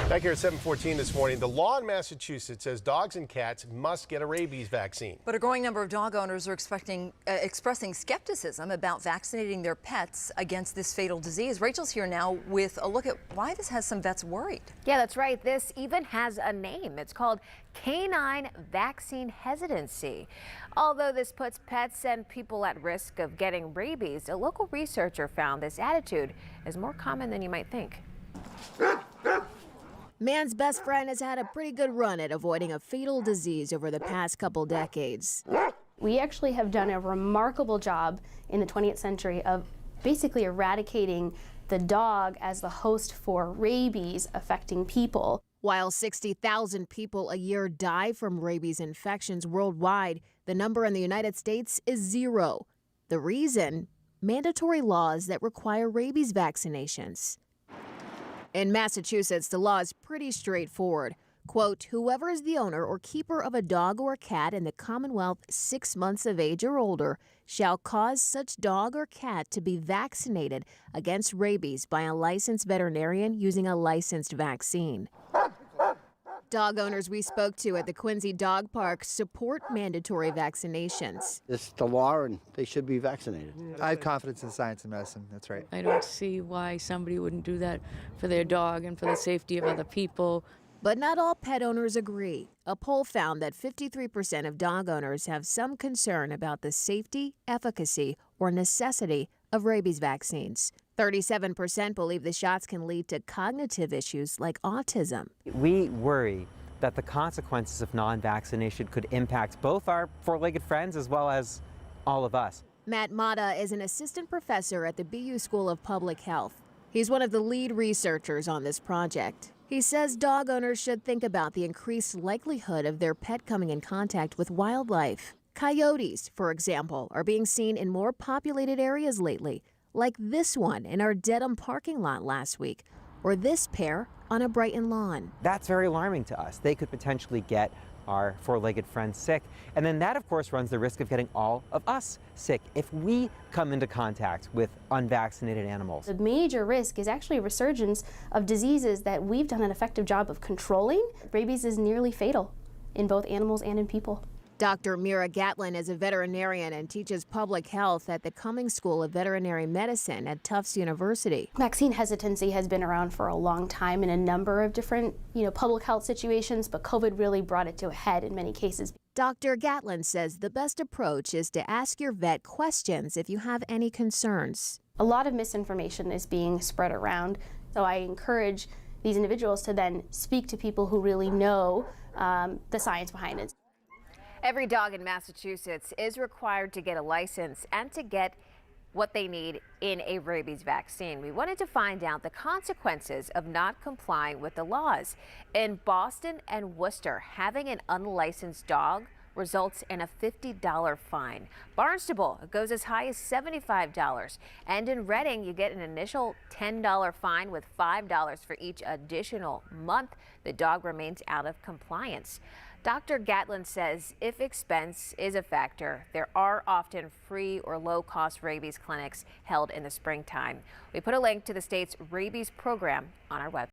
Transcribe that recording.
Back here at 7:14 this morning, the law in Massachusetts says dogs and cats must get a rabies vaccine. But a growing number of dog owners are expressing skepticism about vaccinating their pets against this fatal disease. Rachel's here now with a look at why this has some vets worried. Yeah, that's right. This even has a name. It's called canine vaccine hesitancy. Although this puts pets and people at risk of getting rabies, a local researcher found this attitude is more common than you might think. Man's best friend has had a pretty good run at avoiding a fatal disease over the past couple decades. We actually have done a remarkable job in the 20th century of basically eradicating the dog as the host for rabies affecting people. While 60,000 people a year die from rabies infections worldwide, the number in the United States is 0. The reason? Mandatory laws that require rabies vaccinations. In Massachusetts, the law is pretty straightforward. Quote, whoever is the owner or keeper of a dog or cat in the Commonwealth 6 months of age or older shall cause such dog or cat to be vaccinated against rabies by a licensed veterinarian using a licensed vaccine. Dog owners we spoke to at the Quincy Dog Park support mandatory vaccinations. It's the law and they should be vaccinated. I have confidence in science and medicine, that's right. I don't see why somebody wouldn't do that for their dog and for the safety of other people. But not all pet owners agree. A poll found that 53% of dog owners have some concern about the safety, efficacy, or necessity of rabies vaccines. 37% believe the shots can lead to cognitive issues like autism. We worry that the consequences of non-vaccination could impact both our four-legged friends as well as all of us. Matt Mata is an assistant professor at the BU School of Public Health. He's one of the lead researchers on this project. He says dog owners should think about the increased likelihood of their pet coming in contact with wildlife. Coyotes, for example, are being seen in more populated areas lately, like this one in our Dedham parking lot last week, or this pair on a Brighton lawn. That's very alarming to us. They could potentially get our four-legged friends sick. And then that, of course, runs the risk of getting all of us sick if we come into contact with unvaccinated animals. The major risk is actually a resurgence of diseases that we've done an effective job of controlling. Rabies is nearly fatal in both animals and in people. Dr. Mira Gatlin is a veterinarian and teaches public health at the Cummings School of Veterinary Medicine at Tufts University. Vaccine hesitancy has been around for a long time in a number of different, public health situations, but COVID really brought it to a head in many cases. Dr. Gatlin says the best approach is to ask your vet questions if you have any concerns. A lot of misinformation is being spread around, so I encourage these individuals to then speak to people who really know the science behind it. Every dog in Massachusetts is required to get a license and to get what they need in a rabies vaccine. We wanted to find out the consequences of not complying with the laws. In Boston and Worcester, having an unlicensed dog results in a $50 fine. Barnstable goes as high as $75. And in Reading, you get an initial $10 fine with $5 for each additional month the dog remains out of compliance. Dr. Gatlin says if expense is a factor, there are often free or low-cost rabies clinics held in the springtime. We put a link to the state's rabies program on our website.